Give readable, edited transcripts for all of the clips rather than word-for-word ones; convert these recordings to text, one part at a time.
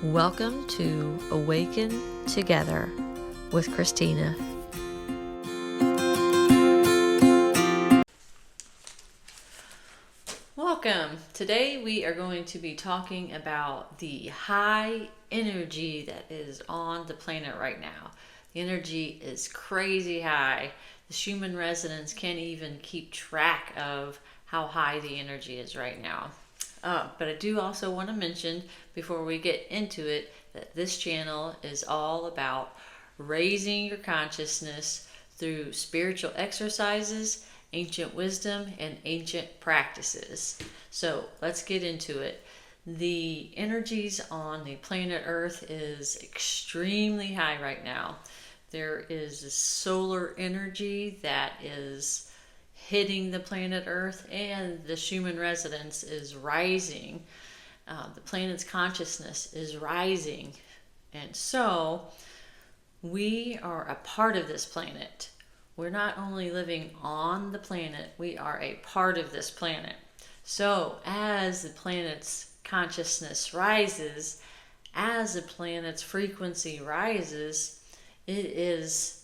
Welcome to Awaken Together with Christina. Welcome. Today we are going to be talking about the high energy that is on the planet right now. The energy is crazy high. The human resonance can't even keep track of how high the energy is right now. But I do also want to mention before we get into it that this channel is all about raising your consciousness through spiritual exercises, ancient wisdom, and ancient practices. So let's get into it. The energies on the planet Earth is extremely high right now. There is a solar energy that is hitting the planet Earth, and the human resonance is rising. The planet's consciousness is rising. And so we are a part of this planet. We're not only living on the planet, we are a part of this planet. So as the planet's consciousness rises, as the planet's frequency rises, it is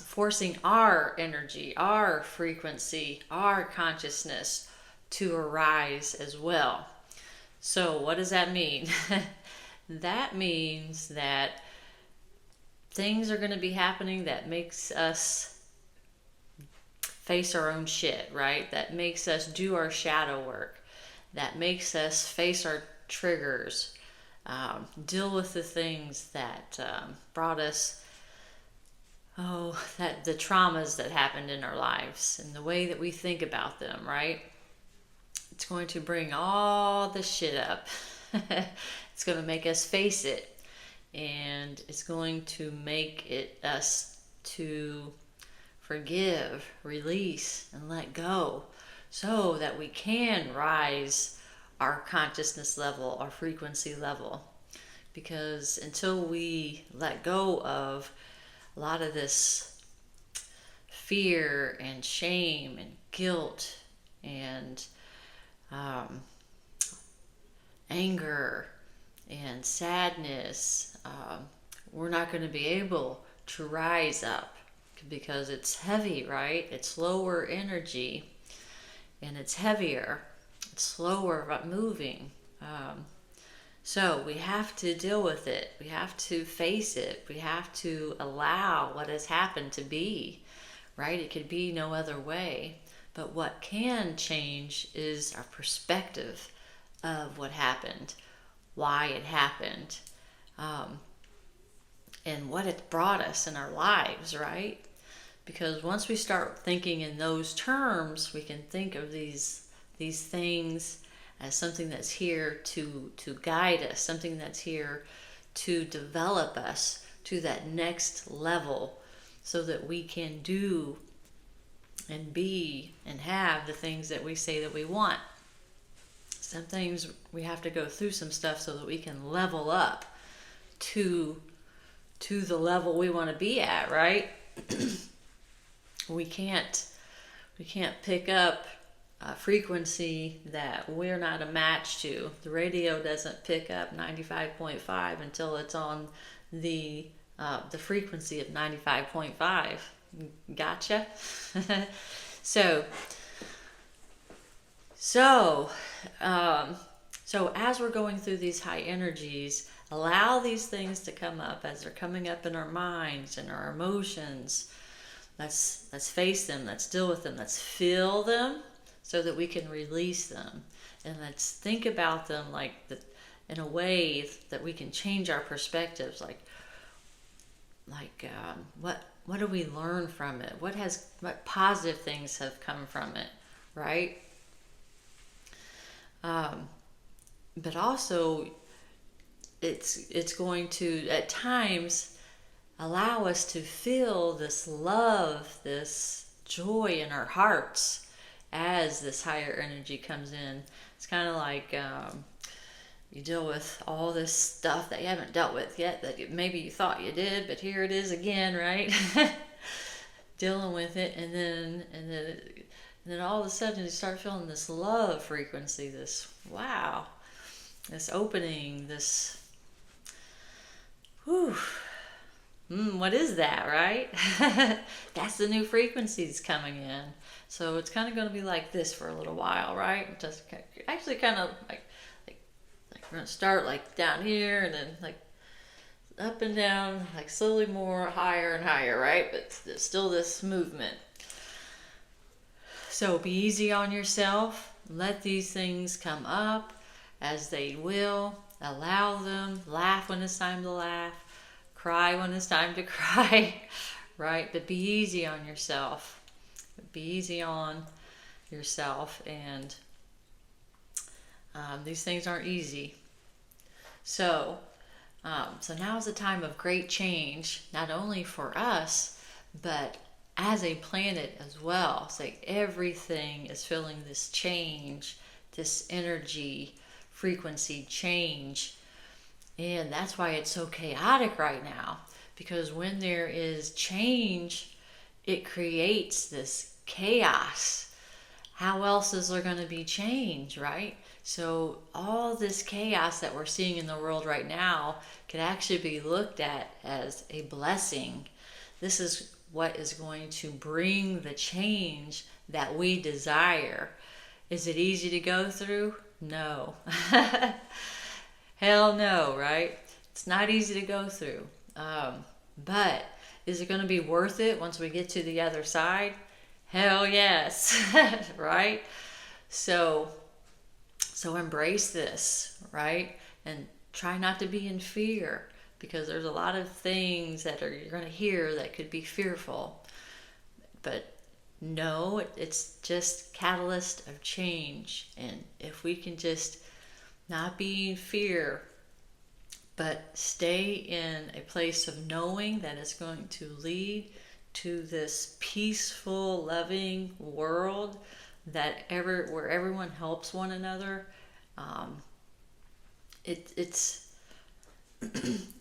forcing our energy, our frequency, our consciousness to arise as well. So what does that mean? That means that things are going to be happening that makes us face our own shit, right? That makes us do our shadow work. That makes us face our triggers, deal with the things that brought us that the traumas that happened in our lives and the way that we think about them, right? It's going to bring all the shit up. It's going to make us face it, and it's going to make it us to forgive, release, and let go, so that we can rise our consciousness level, our frequency level. Because until we let go of a lot of this fear and shame and guilt and anger and sadness, we're not going to be able to rise up, because it's heavy, right? It's lower energy and it's heavier. It's slower about moving. So we have to deal with it. We have to face it. We have to allow what has happened to be, right? It could be no other way. But what can change is our perspective of what happened, why it happened, and what it brought us in our lives, right? Because once we start thinking in those terms, we can think of these things as something that's here to guide us, something that's here to develop us to that next level, so that we can do and be and have the things that we say that we want. Some things we have to go through some stuff so that we can level up to the level we want to be at, right? We can't pick up a frequency that we're not a match to. The radio doesn't pick up 95.5 until it's on the frequency of 95.5. Gotcha? So as we're going through these high energies, allow these things to come up as they're coming up in our minds and our emotions. Let's face them. Let's deal with them. Let's feel them, so that we can release them, and let's think about them in a way that we can change our perspectives. What do we learn from it? What positive things have come from it, right? But also, it's going to at times allow us to feel this love, this joy in our hearts as this higher energy comes in. It's kind of like you deal with all this stuff that you haven't dealt with yet, that maybe you thought you did, but here it is again, right? Dealing with it, and then all of a sudden you start feeling this love frequency, this wow, this opening, this, whew, what is that, right? That's the new frequencies coming in. So it's kind of going to be like this for a little while, right? Just actually kind of like we're going to start like down here and then like up and down, like slowly more higher and higher, right? But it's still this movement. So be easy on yourself. Let these things come up as they will. Allow them. Laugh when it's time to laugh. Cry when it's time to cry, right? But be easy on yourself. Be easy on yourself. And these things aren't easy. So now is a time of great change, not only for us, but as a planet as well. It's like everything is feeling this change, this energy, frequency change. And that's why it's so chaotic right now. Because when there is change, it creates this chaos. How else is there going to be change, right? So all this chaos that we're seeing in the world right now can actually be looked at as a blessing. This is what is going to bring the change that we desire. Is it easy to go through? No. Hell no, right? It's not easy to go through. But is it going to be worth it once we get to the other side? Hell yes, right? So embrace this, right? And try not to be in fear, because there's a lot of things that you're going to hear that could be fearful. But no, it's just catalyst of change. And if we can just not be in fear, but stay in a place of knowing that it's going to lead to this peaceful, loving world where everyone helps one another, it's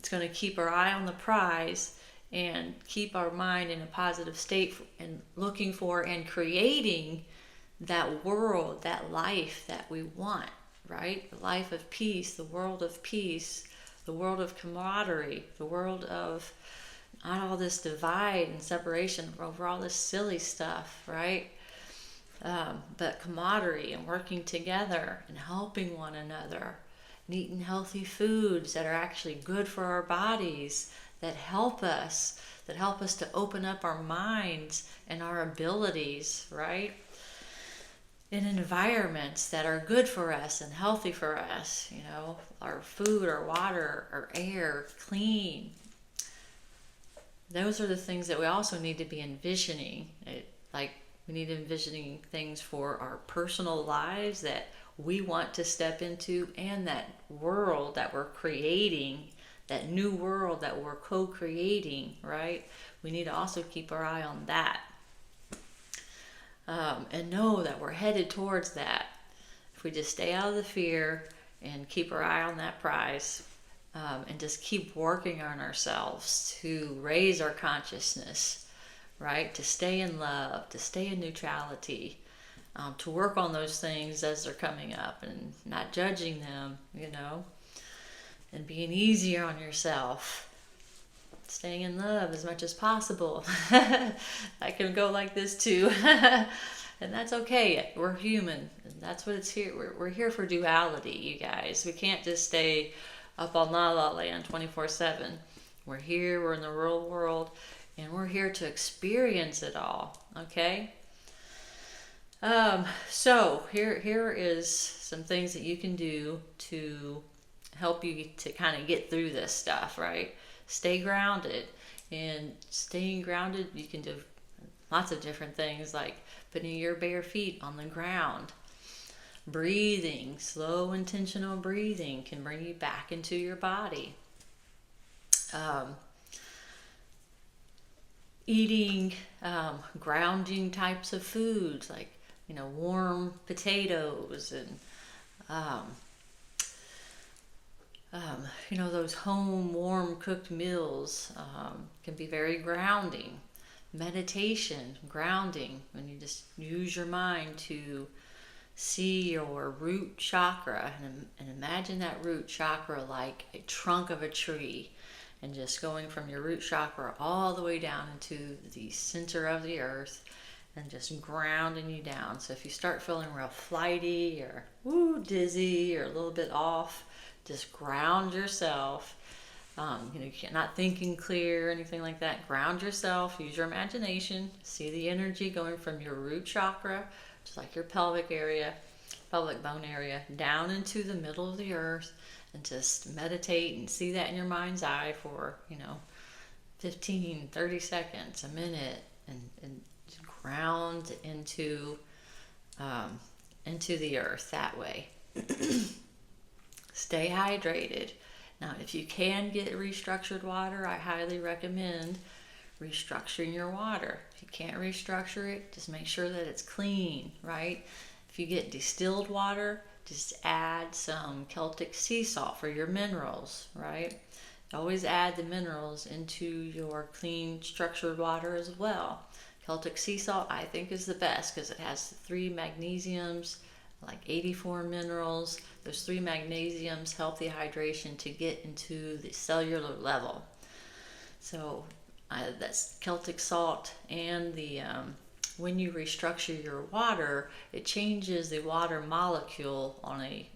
going to keep our eye on the prize and keep our mind in a positive state and looking for and creating that world, that life that we want, right? The life of peace, the world of peace, the world of camaraderie, the world of not all this divide and separation over all this silly stuff, right? But camaraderie and working together and helping one another and eating healthy foods that are actually good for our bodies, that help us to open up our minds and our abilities, right? In environments that are good for us and healthy for us, our food, our water, our air, clean. Those are the things that we also need to be envisioning. We need envisioning things for our personal lives that we want to step into, and that world that we're creating, that new world that we're co-creating, right? We need to also keep our eye on that. And know that we're headed towards that. If we just stay out of the fear and keep our eye on that prize, and just keep working on ourselves to raise our consciousness, right? To stay in love, to stay in neutrality, to work on those things as they're coming up and not judging them, and being easier on yourself. Staying in love as much as possible. I can go like this too. And that's okay. We're human. And that's what it's here. We're here for duality, you guys. We can't just stay up on La La Land 24/7. We're here. We're in the real world. And we're here to experience it all. Okay? So here is some things that you can do to help you to kind of get through this stuff, right? Stay grounded. And staying grounded, you can do lots of different things, like putting your bare feet on the ground. Breathing, slow intentional breathing can bring you back into your body. Eating grounding types of foods, like warm potatoes and those home warm cooked meals can be very grounding. Meditation, grounding, when you just use your mind to see your root chakra and imagine that root chakra like a trunk of a tree, and just going from your root chakra all the way down into the center of the earth and just grounding you down. So if you start feeling real flighty or dizzy or a little bit off, just ground yourself. You're not thinking clear or anything like that. Ground yourself. Use your imagination. See the energy going from your root chakra, just like your pelvic bone area, down into the middle of the earth, and just meditate and see that in your mind's eye for 15, 30 seconds, a minute, and ground into the earth that way. Stay hydrated. Now, if you can get restructured water, I highly recommend restructuring your water. If you can't restructure it, just make sure that it's clean, right? If you get distilled water, just add some Celtic sea salt for your minerals, right? Always add the minerals into your clean, structured water as well. Celtic sea salt, I think, is the best because it has 3 magnesiums, like 84 minerals. Those 3 magnesiums help the hydration to get into the cellular level. So that's Celtic salt, and when you restructure your water, it changes the water molecule on a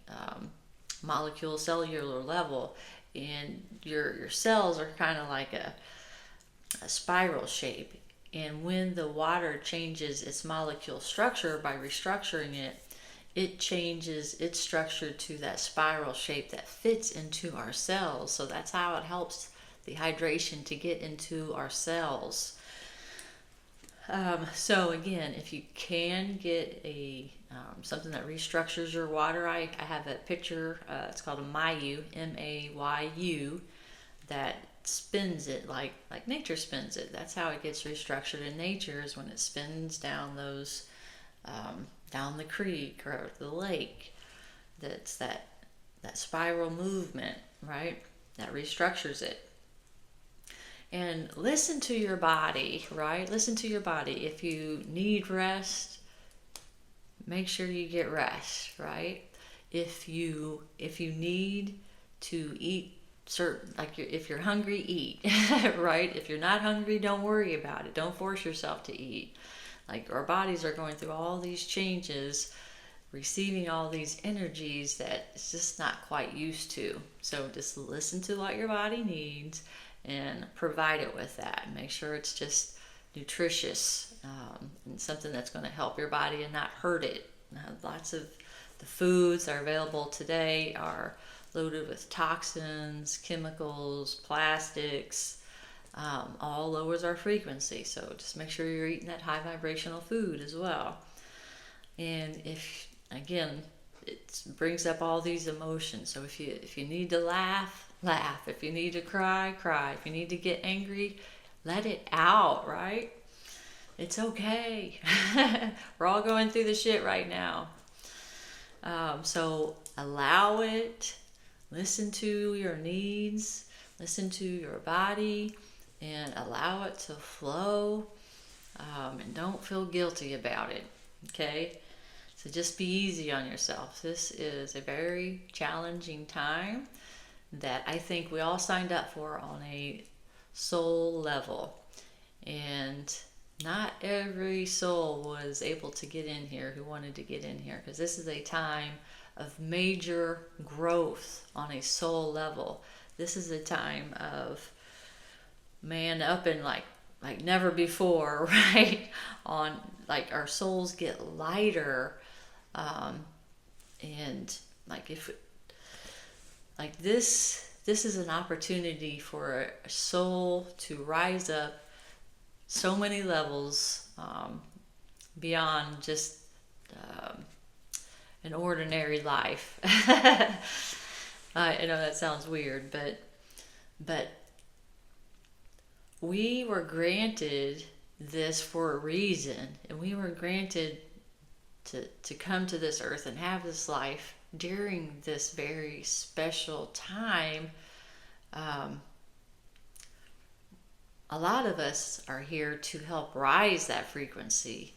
molecule cellular level, and your cells are kind of like a spiral shape. And when the water changes its molecule structure by restructuring it, it changes its structure to that spiral shape that fits into our cells. So that's how it helps the hydration to get into our cells. So again, if you can get something that restructures your water, I have a picture. It's called a Mayu, Mayu, that spins it like nature spins it. That's how it gets restructured in nature, is when it spins down those down the creek or the lake. That's that spiral movement, right? That restructures it. And listen to your body, right? Listen to your body. If you need rest, make sure you get rest, right? If you need to eat certain, like if you're hungry, eat, right? If you're not hungry, don't worry about it. Don't force yourself to eat. Like, our bodies are going through all these changes, receiving all these energies that it's just not quite used to. So just listen to what your body needs and provide it with that. Make sure it's just nutritious and something that's going to help your body and not hurt it. Lots of the foods that are available today are loaded with toxins, chemicals, plastics. All lowers our frequency. So just make sure you're eating that high vibrational food as well. And it brings up all these emotions. So if you need to laugh, laugh. If you need to cry, cry. If you need to get angry, let it out, right? It's okay. We're all going through the shit right now. So allow it. Listen to your needs. Listen to your body and allow it to flow. And don't feel guilty about it. Okay? So just be easy on yourself. This is a very challenging time that I think we all signed up for on a soul level. And not every soul was able to get in here who wanted to get in here, because this is a time of major growth on a soul level. This is a time of man up and like never before, right? On like our souls get lighter, and like if like this is an opportunity for a soul to rise up so many levels beyond just an ordinary life. I know that sounds weird, but we were granted this for a reason, and we were granted to come to this earth and have this life during this very special time. A lot of us are here to help rise that frequency,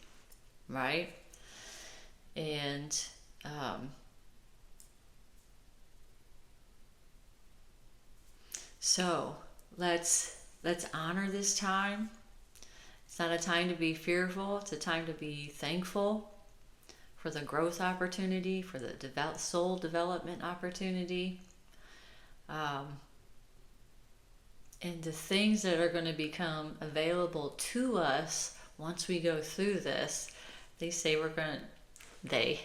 right? And Um, so let's honor this time. It's not a time to be fearful. It's a time to be thankful for the growth opportunity, for the soul development opportunity, um, and the things that are going to become available to us once we go through this. They say we're going to,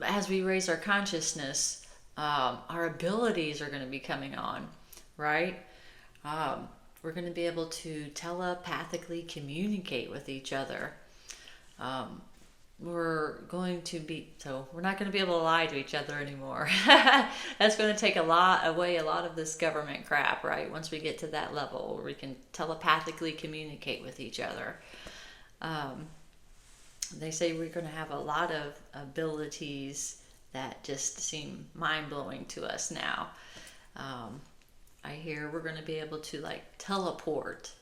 as we raise our consciousness, our abilities are going to be coming on, right? We're going to be able to telepathically communicate with each other. We're not going to be able to lie to each other anymore. That's going to take away a lot of this government crap, right? Once we get to that level where we can telepathically communicate with each other. They say we're going to have a lot of abilities that just seem mind-blowing to us now. I hear we're going to be able to teleport,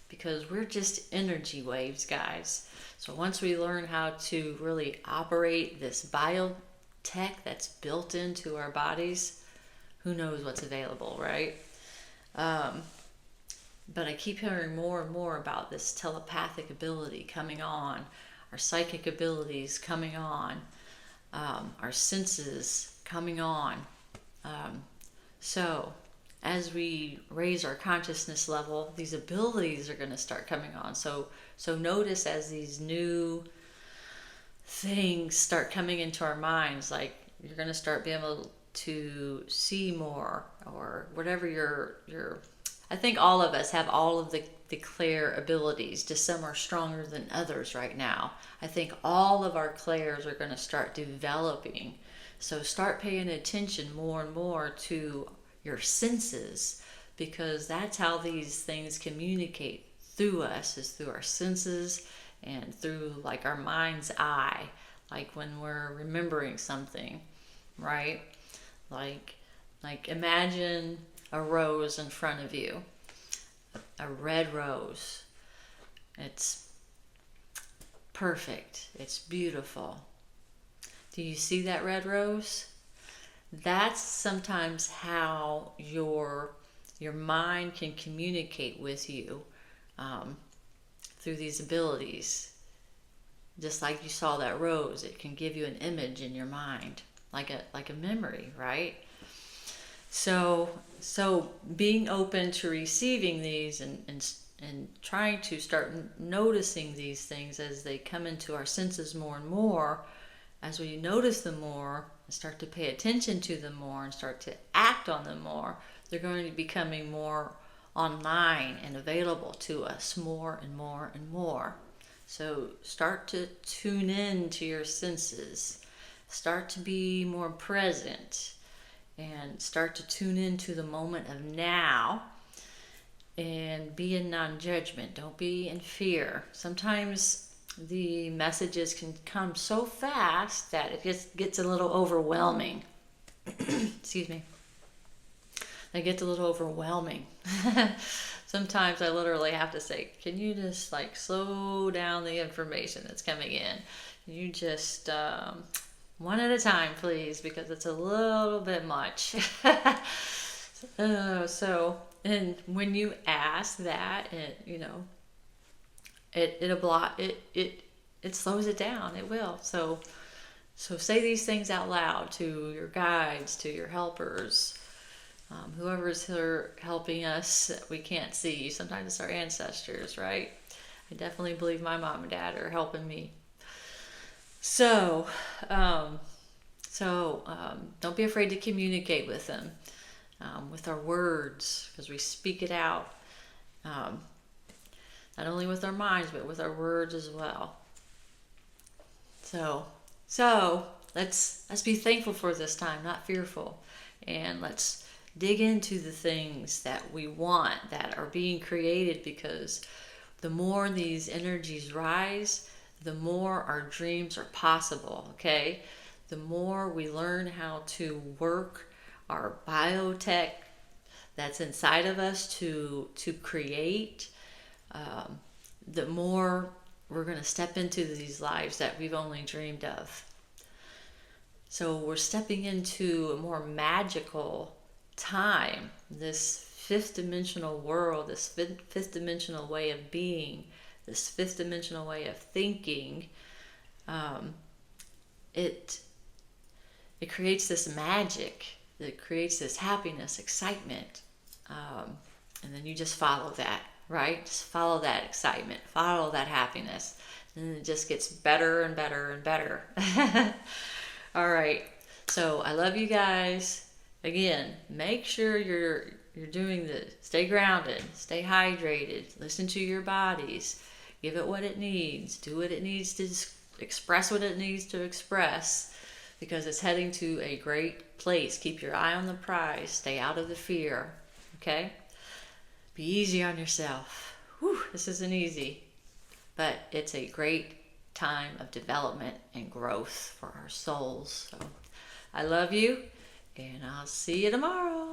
because we're just energy waves, guys. So once we learn how to really operate this biotech that's built into our bodies, who knows what's available, right? But I keep hearing more and more about this telepathic ability coming on, our psychic abilities coming on, our senses coming on. So as we raise our consciousness level, these abilities are going to start coming on. So notice as these new things start coming into our minds, like you're going to start being able to see more, or whatever your I think all of us have all of the clair abilities. Just some are stronger than others right now. I think all of our clairs are going to start developing. So start paying attention more and more to your senses, because that's how these things communicate through us, is through our senses and through our mind's eye, like when we're remembering something, right? Like imagine a rose in front of you, a red rose. It's perfect, it's beautiful. Do you see that red rose? That's sometimes how your mind can communicate with you, through these abilities. Just like you saw that rose, it can give you an image in your mind, like a memory, right? So being open to receiving these and trying to start noticing these things as they come into our senses more and more. As we notice them more and start to pay attention to them more and start to act on them more, they're going to be becoming more online and available to us more and more and more. So start to tune in to your senses. Start to be more present and start to tune into the moment of now, and be in non-judgment. Don't be in fear. Sometimes the messages can come so fast that it just gets a little overwhelming. Excuse me. It gets a little overwhelming. Sometimes I literally have to say, can you just slow down the information that's coming in? You just one at a time, please, because it's a little bit much. And when you ask that, it slows it down. It will. So say these things out loud to your guides, to your helpers, whoever's here helping us that we can't see. Sometimes it's our ancestors, right? I definitely believe my mom and dad are helping me. So don't be afraid to communicate with them, with our words, because we speak it out. Not only with our minds, but with our words as well. So let's be thankful for this time, not fearful, and let's dig into the things that we want that are being created, because the more these energies rise, the more our dreams are possible. Okay, the more we learn how to work our biotech that's inside of us to create, the more we're going to step into these lives that we've only dreamed of. So we're stepping into a more magical time, this fifth dimensional world, this fifth dimensional way of being, this fifth dimensional way of thinking. Um, it creates this magic. It creates this happiness, excitement, and then you just follow that, right? Just follow that excitement, follow that happiness, and it just gets better and better and better. All right. So I love you guys. Again, make sure you're doing the stay grounded, stay hydrated, listen to your bodies, give it what it needs, do what it needs to express what it needs to express, because it's heading to a great place. Keep your eye on the prize. Stay out of the fear. Okay? Be easy on yourself. Whew, this isn't easy, but it's a great time of development and growth for our souls. So I love you, and I'll see you tomorrow.